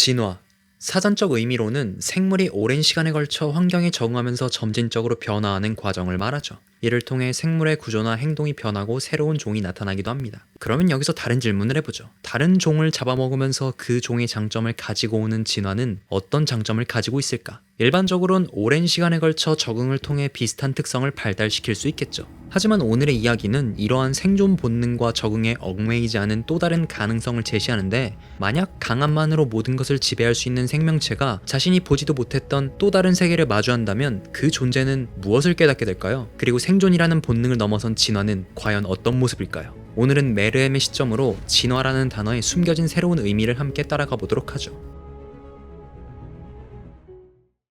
진화. 사전적 의미로는 생물이 오랜 시간에 걸쳐 환경에 적응하면서 점진적으로 변화하는 과정을 말하죠. 이를 통해 생물의 구조나 행동이 변하고 새로운 종이 나타나기도 합니다. 그러면 여기서 다른 질문을 해보죠. 다른 종을 잡아먹으면서 그 종의 장점을 가지고 오는 진화는 어떤 장점을 가지고 있을까? 일반적으로는 오랜 시간에 걸쳐 적응을 통해 비슷한 특성을 발달시킬 수 있겠죠. 하지만 오늘의 이야기는 이러한 생존 본능과 적응에 얽매이지 않은 또 다른 가능성을 제시하는데, 만약 강함만으로 모든 것을 지배할 수 있는 생명체가 자신이 보지도 못했던 또 다른 세계를 마주한다면 그 존재는 무엇을 깨닫게 될까요? 그리고 생존이라는 본능을 넘어선 진화는 과연 어떤 모습일까요? 오늘은 메르엠의 시점으로 진화라는 단어의 숨겨진 새로운 의미를 함께 따라가 보도록 하죠.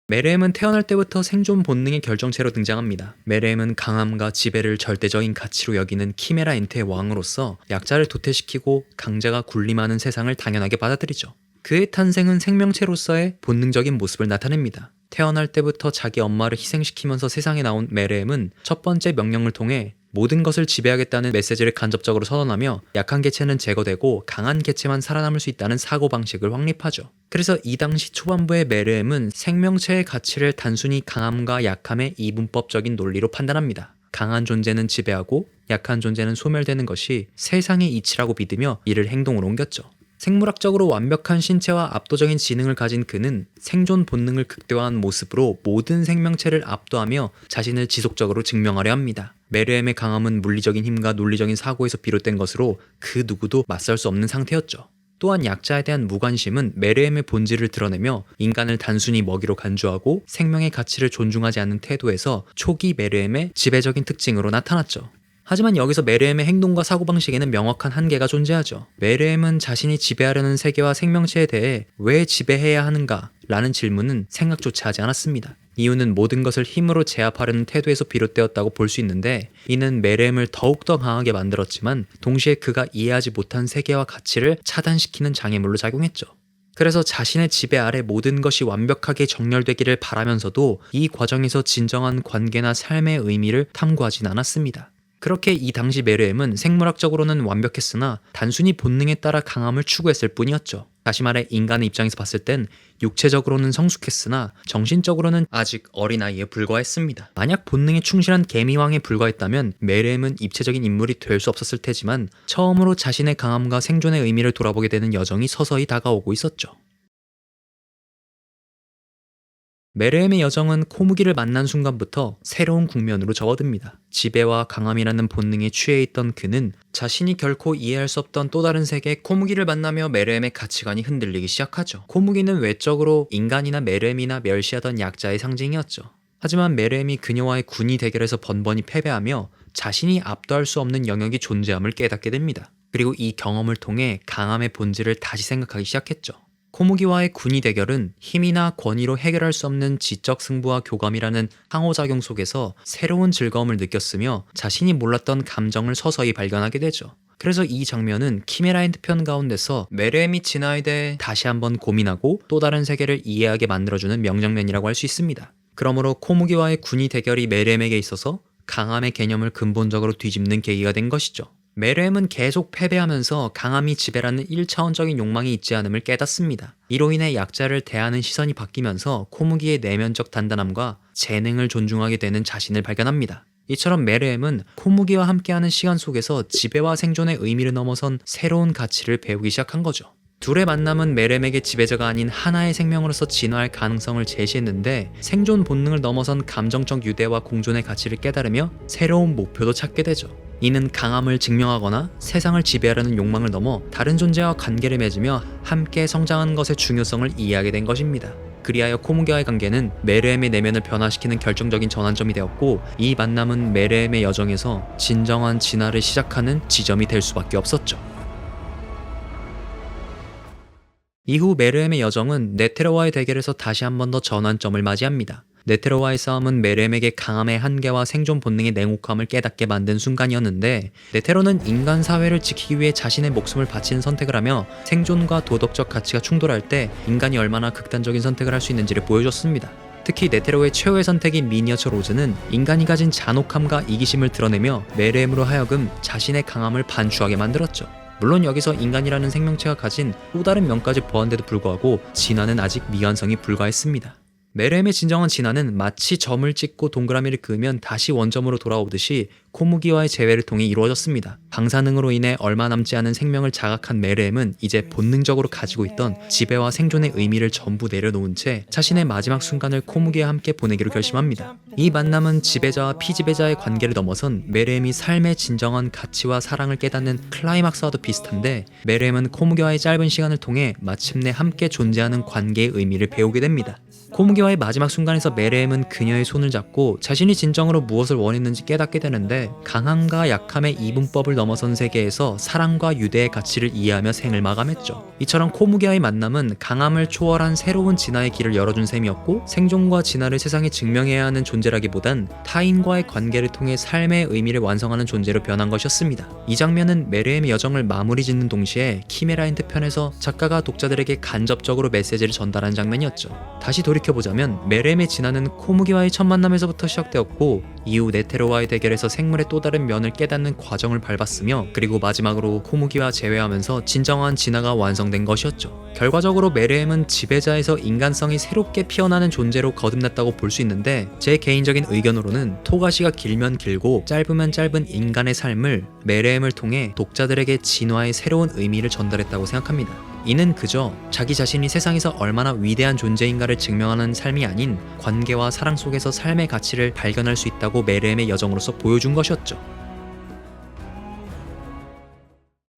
메르엠은 태어날 때부터 생존 본능의 결정체로 등장합니다. 메르엠은 강함과 지배를 절대적인 가치로 여기는 키메라 엔트의 왕으로서 약자를 도태시키고 강자가 군림하는 세상을 당연하게 받아들이죠. 그의 탄생은 생명체로서의 본능적인 모습을 나타냅니다. 태어날 때부터 자기 엄마를 희생시키면서 세상에 나온 메르엠은 첫 번째 명령을 통해 모든 것을 지배하겠다는 메시지를 간접적으로 선언하며 약한 개체는 제거되고 강한 개체만 살아남을 수 있다는 사고방식을 확립하죠. 그래서 이 당시 초반부의 메르엠은 생명체의 가치를 단순히 강함과 약함의 이분법적인 논리로 판단합니다. 강한 존재는 지배하고 약한 존재는 소멸되는 것이 세상의 이치라고 믿으며 이를 행동으로 옮겼죠. 생물학적으로 완벽한 신체와 압도적인 지능을 가진 그는 생존 본능을 극대화한 모습으로 모든 생명체를 압도하며 자신을 지속적으로 증명하려 합니다. 메르엠의 강함은 물리적인 힘과 논리적인 사고에서 비롯된 것으로 그 누구도 맞설 수 없는 상태였죠. 또한 약자에 대한 무관심은 메르엠의 본질을 드러내며 인간을 단순히 먹이로 간주하고 생명의 가치를 존중하지 않는 태도에서 초기 메르엠의 지배적인 특징으로 나타났죠. 하지만 여기서 메르엠의 행동과 사고방식에는 명확한 한계가 존재하죠. 메르엠은 자신이 지배하려는 세계와 생명체에 대해 왜 지배해야 하는가? 라는 질문은 생각조차 하지 않았습니다. 이유는 모든 것을 힘으로 제압하려는 태도에서 비롯되었다고 볼 수 있는데, 이는 메르엠을 더욱더 강하게 만들었지만 동시에 그가 이해하지 못한 세계와 가치를 차단시키는 장애물로 작용했죠. 그래서 자신의 지배 아래 모든 것이 완벽하게 정렬되기를 바라면서도 이 과정에서 진정한 관계나 삶의 의미를 탐구하진 않았습니다. 그렇게 이 당시 메르엠은 생물학적으로는 완벽했으나 단순히 본능에 따라 강함을 추구했을 뿐이었죠. 다시 말해 인간의 입장에서 봤을 땐 육체적으로는 성숙했으나 정신적으로는 아직 어린아이에 불과했습니다. 만약 본능에 충실한 개미왕에 불과했다면 메르엠은 입체적인 인물이 될 수 없었을 테지만 처음으로 자신의 강함과 생존의 의미를 돌아보게 되는 여정이 서서히 다가오고 있었죠. 메르엠의 여정은 코무기를 만난 순간부터 새로운 국면으로 접어듭니다. 지배와 강함이라는 본능에 취해 있던 그는 자신이 결코 이해할 수 없던 또 다른 세계 코무기를 만나며 메르엠의 가치관이 흔들리기 시작하죠. 코무기는 외적으로 인간이나 메르엠이나 멸시하던 약자의 상징이었죠. 하지만 메르엠이 그녀와의 군이 대결에서 번번이 패배하며 자신이 압도할 수 없는 영역이 존재함을 깨닫게 됩니다. 그리고 이 경험을 통해 강함의 본질을 다시 생각하기 시작했죠. 코무기와의 군이 대결은 힘이나 권위로 해결할 수 없는 지적 승부와 교감이라는 상호작용 속에서 새로운 즐거움을 느꼈으며 자신이 몰랐던 감정을 서서히 발견하게 되죠. 그래서 이 장면은 키메라 엔트 편 가운데서 메르엠이 진화에 대해 다시 한번 고민하고 또 다른 세계를 이해하게 만들어주는 명장면이라고 할 수 있습니다. 그러므로 코무기와의 군이 대결이 메르엠에게 있어서 강함의 개념을 근본적으로 뒤집는 계기가 된 것이죠. 메르엠은 계속 패배하면서 강함이 지배라는 1차원적인 욕망이 있지 않음을 깨닫습니다. 이로 인해 약자를 대하는 시선이 바뀌면서 코무기의 내면적 단단함과 재능을 존중하게 되는 자신을 발견합니다. 이처럼 메르엠은 코무기와 함께하는 시간 속에서 지배와 생존의 의미를 넘어선 새로운 가치를 배우기 시작한 거죠. 둘의 만남은 메르엠에게 지배자가 아닌 하나의 생명으로서 진화할 가능성을 제시했는데, 생존 본능을 넘어선 감정적 유대와 공존의 가치를 깨달으며 새로운 목표도 찾게 되죠. 이는 강함을 증명하거나 세상을 지배하려는 욕망을 넘어 다른 존재와 관계를 맺으며 함께 성장하는 것의 중요성을 이해하게 된 것입니다. 그리하여 코무기와의 관계는 메르엠의 내면을 변화시키는 결정적인 전환점이 되었고, 이 만남은 메르엠의 여정에서 진정한 진화를 시작하는 지점이 될 수밖에 없었죠. 이후 메르엠의 여정은 네테로와의 대결에서 다시 한 번 더 전환점을 맞이합니다. 네테로와의 싸움은 메르엠에게 강함의 한계와 생존 본능의 냉혹함을 깨닫게 만든 순간이었는데, 네테로는 인간 사회를 지키기 위해 자신의 목숨을 바치는 선택을 하며 생존과 도덕적 가치가 충돌할 때 인간이 얼마나 극단적인 선택을 할 수 있는지를 보여줬습니다. 특히 네테로의 최후의 선택인 미니어처 로즈는 인간이 가진 잔혹함과 이기심을 드러내며 메르엠으로 하여금 자신의 강함을 반추하게 만들었죠. 물론 여기서 인간이라는 생명체가 가진 또 다른 면까지 보았는데도 불구하고 진화는 아직 미완성이 불과했습니다. 메르엠의 진정한 진화는 마치 점을 찍고 동그라미를 그으면 다시 원점으로 돌아오듯이 코무기와의 재회를 통해 이루어졌습니다. 방사능으로 인해 얼마 남지 않은 생명을 자각한 메르엠은 이제 본능적으로 가지고 있던 지배와 생존의 의미를 전부 내려놓은 채 자신의 마지막 순간을 코무기와 함께 보내기로 결심합니다. 이 만남은 지배자와 피지배자의 관계를 넘어선 메르엠이 삶의 진정한 가치와 사랑을 깨닫는 클라이막스와도 비슷한데, 메르엠은 코무기와의 짧은 시간을 통해 마침내 함께 존재하는 관계의 의미를 배우게 됩니다. 코무기와의 마지막 순간에서 메르엠은 그녀의 손을 잡고 자신이 진정으로 무엇을 원했는지 깨닫게 되는데, 강함과 약함의 이분법을 넘어선 세계에서 사랑과 유대의 가치를 이해하며 생을 마감했죠. 이처럼 코무기와의 만남은 강함을 초월한 새로운 진화의 길을 열어준 셈이었고, 생존과 진화를 세상에 증명해야 하는 존재라기보단 타인과의 관계를 통해 삶의 의미를 완성하는 존재로 변한 것이었습니다. 이 장면은 메르엠의 여정을 마무리 짓는 동시에 키메라 엔트 편에서 작가가 독자들에게 간접적으로 메시지를 전달한 장면이었죠. 다시 돌이켜보자면 메르엠의 진화는 코무기와의 첫 만남에서부터 시작되었고, 이후 네테로와의 대결에서 생물의 또 다른 면을 깨닫는 과정을 밟았으며, 그리고 마지막으로 코무기와 재회하면서 진정한 진화가 완성된 것이었죠. 결과적으로 메르엠은 지배자에서 인간성이 새롭게 피어나는 존재로 거듭났다고 볼 수 있는데, 제 개인적인 의견으로는 토가시가 길면 길고 짧으면 짧은 인간의 삶을 메르엠을 통해 독자들에게 진화의 새로운 의미를 전달했다고 생각합니다. 이는 그저 자기 자신이 세상에서 얼마나 위대한 존재인가를 증명하는 삶이 아닌 관계와 사랑 속에서 삶의 가치를 발견할 수 있다고 메르엠의 여정으로서 보여준 것이었죠.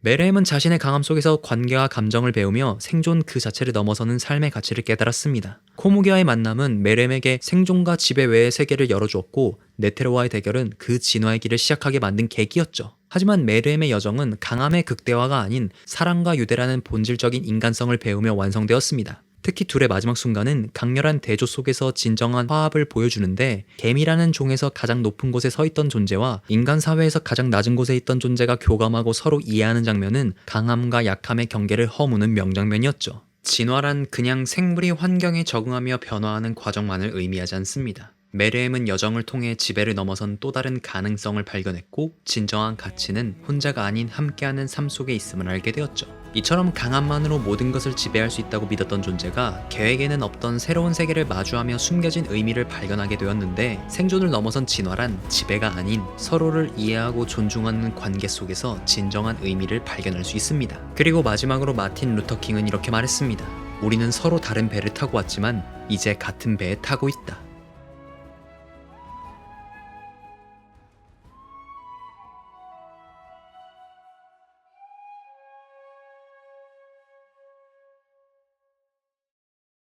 메르엠은 자신의 강함 속에서 관계와 감정을 배우며 생존 그 자체를 넘어서는 삶의 가치를 깨달았습니다. 코무기와의 만남은 메르엠에게 생존과 지배 외의 세계를 열어주었고, 네테로와의 대결은 그 진화의 길을 시작하게 만든 계기였죠. 하지만 메르엠의 여정은 강함의 극대화가 아닌 사랑과 유대라는 본질적인 인간성을 배우며 완성되었습니다. 특히 둘의 마지막 순간은 강렬한 대조 속에서 진정한 화합을 보여주는데, 개미라는 종에서 가장 높은 곳에 서 있던 존재와 인간 사회에서 가장 낮은 곳에 있던 존재가 교감하고 서로 이해하는 장면은 강함과 약함의 경계를 허무는 명장면이었죠. 진화란 그냥 생물이 환경에 적응하며 변화하는 과정만을 의미하지 않습니다. 메르엠은 여정을 통해 지배를 넘어선 또 다른 가능성을 발견했고, 진정한 가치는 혼자가 아닌 함께하는 삶 속에 있음을 알게 되었죠. 이처럼 강함만으로 모든 것을 지배할 수 있다고 믿었던 존재가 계획에는 없던 새로운 세계를 마주하며 숨겨진 의미를 발견하게 되었는데, 생존을 넘어선 진화란 지배가 아닌 서로를 이해하고 존중하는 관계 속에서 진정한 의미를 발견할 수 있습니다. 그리고 마지막으로 마틴 루터 킹은 이렇게 말했습니다. 우리는 서로 다른 배를 타고 왔지만 이제 같은 배에 타고 있다.